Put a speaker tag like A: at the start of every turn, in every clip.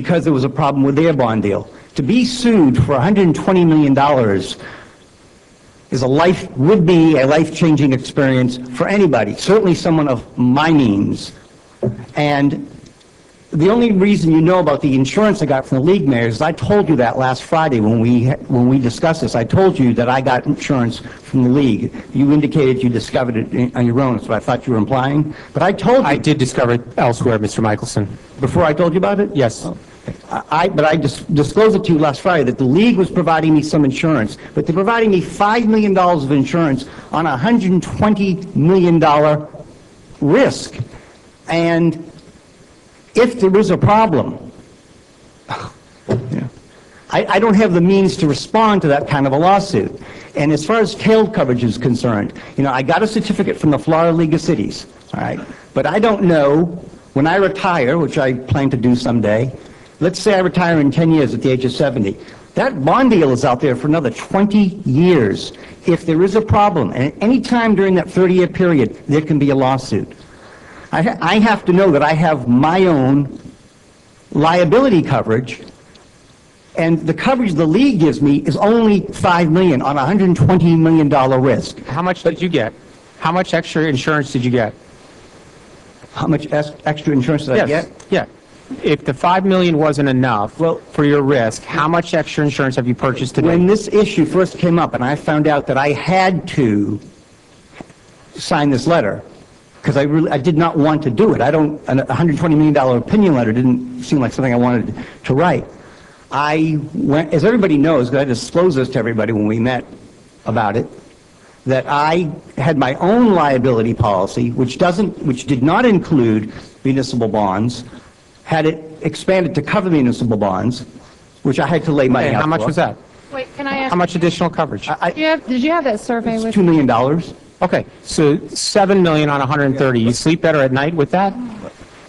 A: because there was a problem with their bond deal. To be sued for $120 million would be a life-changing experience for anybody, certainly someone of my means. And the only reason you know about the insurance I got from the league, Mayor, is I told you that last Friday when we discussed this. I told you that I got insurance from the league. You indicated you discovered it on your own, so I thought you were implying. But I told you.
B: I did discover it elsewhere, Mr. Michelson.
A: Before I told you about it?
B: Yes.
A: But I just disclosed it to you last Friday that the league was providing me some insurance, but they're providing me $5 million of insurance on a $120 million risk. And if there is a problem, I don't have the means to respond to that kind of a lawsuit. And as far as tail coverage is concerned, I got a certificate from the Florida League of Cities, all right? But I don't know, when I retire, which I plan to do someday, let's say I retire in 10 years at the age of 70. That bond deal is out there for another 20 years. If there is a problem, and at any time during that 30-year period, there can be a lawsuit. I have to know that I have my own liability coverage, and the coverage the league gives me is only $5 million on a $120 million risk.
B: How much did you get? How much extra insurance did you get?
A: How much extra insurance did I get?
B: Yeah. If the $5 million wasn't enough for your risk, how much extra insurance have you purchased today?
A: When this issue first came up and I found out that I had to sign this letter, because I did not want to do it. A $120 million opinion letter didn't seem like something I wanted to write. I went, as everybody knows, because I disclosed this to everybody when we met about it, that I had my own liability policy, which did not include municipal bonds, had it expanded to cover municipal bonds, which I had to lay money out for.
B: How much was that?
C: Wait, can I ask?
B: How much additional coverage?
C: Did you have that survey with
A: $2 million.
B: Okay, so $7 million on 130. You sleep better at night with that?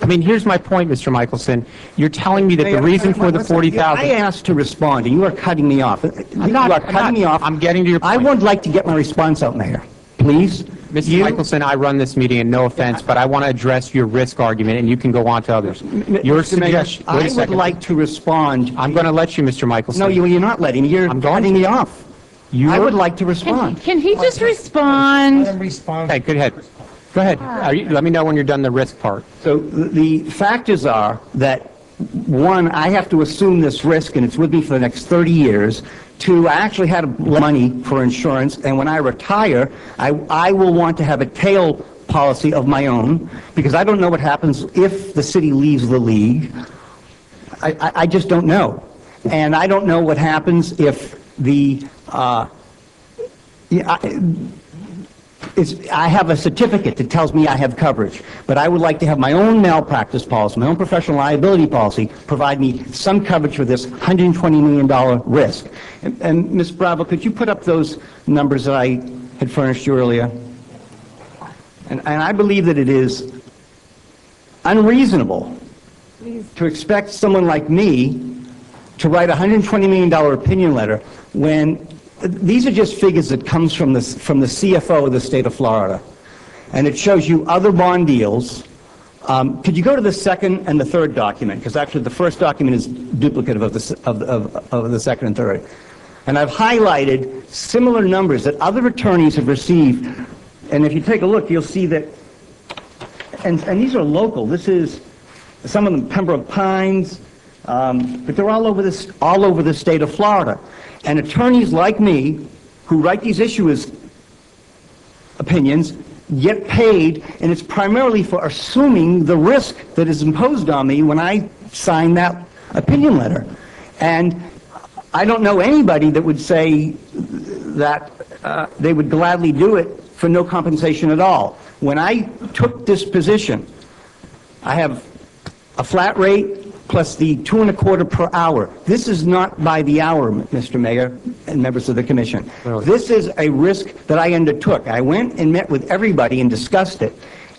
B: I mean, here's my point, Mr. Michelson. You're telling me that the reason for the 40,000.
A: I asked to respond, and you are cutting me off.
B: I'm not. I'm getting to your point.
A: I would like to get my response out, Mayor. Please.
B: Mr. Michelson, I run this meeting, and no offense, but I want to address your risk argument, and you can go on to others. Your suggestion.
A: I would like to respond.
B: I'm going to let you, Mr. Michelson.
A: No, you're not letting me. You're cutting me off. I would like to respond.
C: Can he just respond?
D: Let him respond.
B: Hey, go ahead. Go ahead. Let me know when you're done the risk part.
A: So the factors are that, one, I have to assume this risk, and it's with me for the next 30 years. Two, I actually had money for insurance, and when I retire, I will want to have a tail policy of my own, because I don't know what happens if the city leaves the league. I just don't know. And I don't know what happens if I have a certificate that tells me I have coverage, but I would like to have my own malpractice policy, my own professional liability policy, provide me some coverage for this $120 million risk. And Ms. Bravo, could you put up those numbers that I had furnished you earlier? And I believe that it is unreasonable to expect someone like me to write a $120 million opinion letter when these are just figures that comes from the CFO of the state of Florida. And it shows you other bond deals. Could you go to the second and the third document? Because actually the first document is duplicative of the second and third. And I've highlighted similar numbers that other attorneys have received. And if you take a look, you'll see that, and these are local. This is, some of them Pembroke Pines, but they're all over the state of Florida. And attorneys like me who write these opinions get paid, and it's primarily for assuming the risk that is imposed on me when I sign that opinion letter. And I don't know anybody that would say that they would gladly do it for no compensation at all. When I took this position, I have a flat rate plus the 2.25 per hour. This is not by the hour, Mr. Mayor and members of the commission. Really? This is a risk that I undertook. I went and met with everybody and discussed it,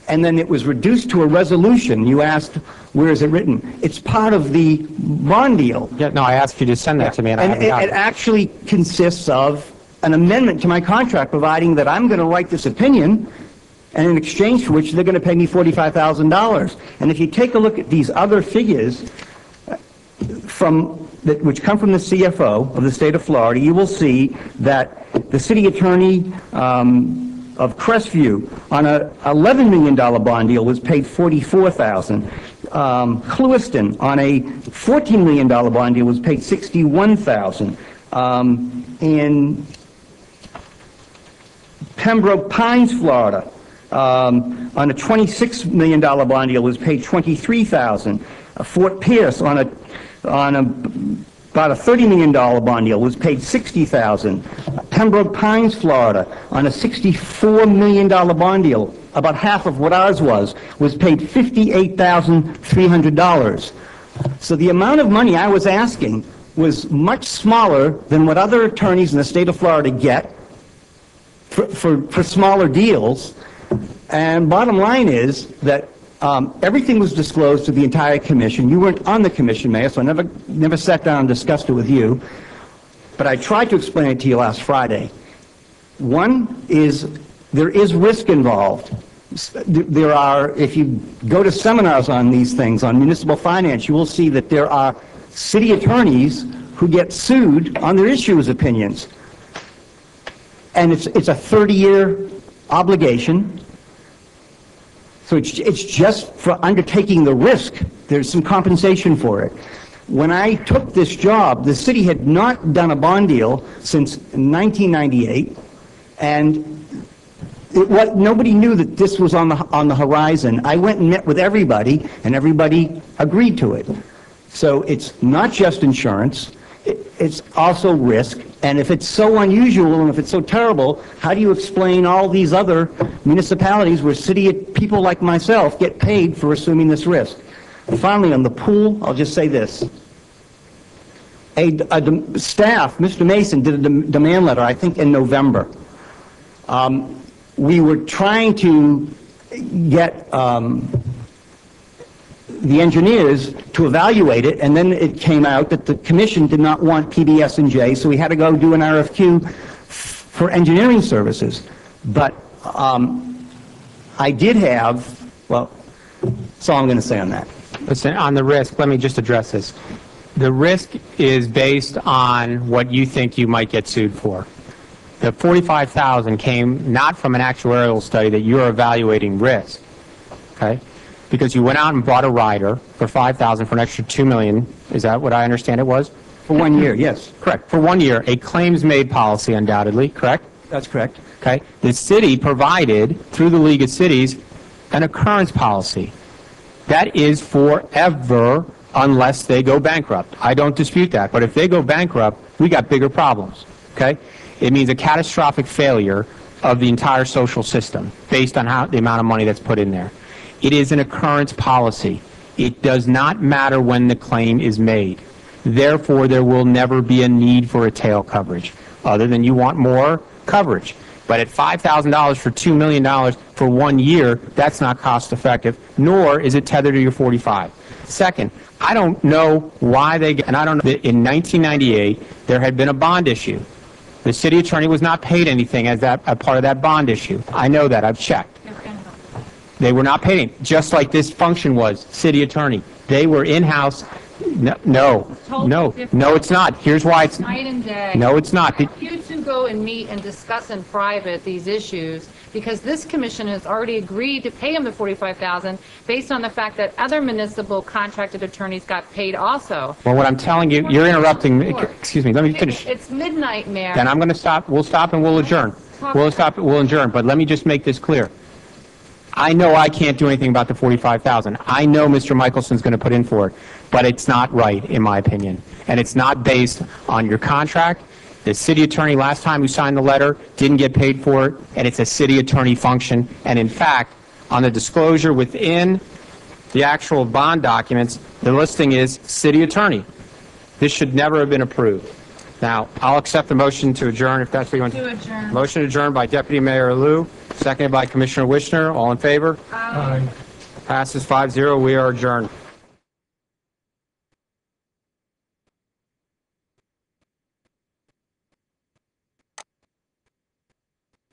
A: and then it was reduced to a resolution. You asked, where is it written? It's part of the bond deal.
B: Yeah, no, I asked you to send that to me, and
A: it actually consists of an amendment to my contract providing that I'm going to write this opinion, and in exchange for which they're going to pay me $45,000. And if you take a look at these other figures, which come from the CFO of the state of Florida, you will see that the city attorney of Crestview on a $11 million bond deal was paid $44,000. Clewiston on a $14 million bond deal was paid $61,000. In Pembroke Pines, Florida, on a $26 million bond deal was paid $23,000. Fort Pierce on about a $30 million bond deal was paid $60,000. Pembroke Pines, Florida, on a $64 million bond deal, about half of what ours was paid $58,300. So the amount of money I was asking was much smaller than what other attorneys in the state of Florida get for smaller deals. And bottom line is that everything was disclosed to the entire commission. You weren't on the commission, Mayor, so I never sat down and discussed it with you. But I tried to explain it to you last Friday. One is there is risk involved. There are, if you go to seminars on these things, on municipal finance, you will see that there are city attorneys who get sued on their issues opinions. And it's a 30-year obligation. So it's just for undertaking the risk. There's some compensation for it. When I took this job, the city had not done a bond deal since 1998, and nobody knew that this was on the horizon. I went and met with everybody, and everybody agreed to it. So it's not just insurance, it's also risk. And if it's so unusual and if it's so terrible, how do you explain all these other municipalities where city people like myself get paid for assuming this risk? And finally, on the pool, I'll just say this. Staff, Mr. Mason, did a demand letter, I think, in November. We were trying to get the engineers to evaluate it, and then it came out that the commission did not want PBS&J, so we had to go do an RFQ for engineering services. But I did have, well, that's all I'm going to say on that.
B: Listen, on the risk, let me just address this. The risk is based on what you think you might get sued for. The $45,000 came not from an actuarial study that you're evaluating risk, okay? Because you went out and bought a rider for $5,000 for an extra $2 million. Is that what I understand it was?
A: For 1 year, yes.
B: Correct. For 1 year, a claims-made policy, undoubtedly, correct?
A: That's correct.
B: Okay. The city provided, through the League of Cities, an occurrence policy. That is forever unless they go bankrupt. I don't dispute that. But if they go bankrupt, we got bigger problems, okay? It means a catastrophic failure of the entire social system based on the amount of money that's put in there. It is an occurrence policy. It does not matter when the claim is made. Therefore, there will never be a need for a tail coverage, other than you want more coverage. But at $5,000 for $2 million for 1 year, that's not cost effective, nor is it tethered to your 45. Second, I don't know why and I don't know that in 1998, there had been a bond issue. The city attorney was not paid anything as a part of that bond issue. I know that. I've checked. They were not paid, just like this function was, city attorney. They were in-house. No, it's not. Here's why it's
C: Night and day.
B: No, it's not.
C: You two go and meet and discuss in private these issues, because this commission has already agreed to pay him the $45,000 based on the fact that other municipal contracted attorneys got paid also.
B: Well, what I'm telling you, you're interrupting me. Excuse me, let me finish.
C: It's midnight, Mayor.
B: Then I'm going to stop. We'll stop and we'll adjourn. We'll adjourn. But let me just make this clear. I know I can't do anything about the $45,000. I know Mr. Michelson's going to put in for it, but it's not right, in my opinion. And it's not based on your contract. The city attorney last time who signed the letter didn't get paid for it, and it's a city attorney function. And in fact, on the disclosure within the actual bond documents, the listing is city attorney. This should never have been approved. Now, I'll accept the motion to adjourn if that's what you want.
C: To adjourn.
B: Motion adjourned by Deputy Mayor Liu, seconded by Commissioner Wishner. All in favor?
C: Aye.
B: Passes 5-0. We are adjourned.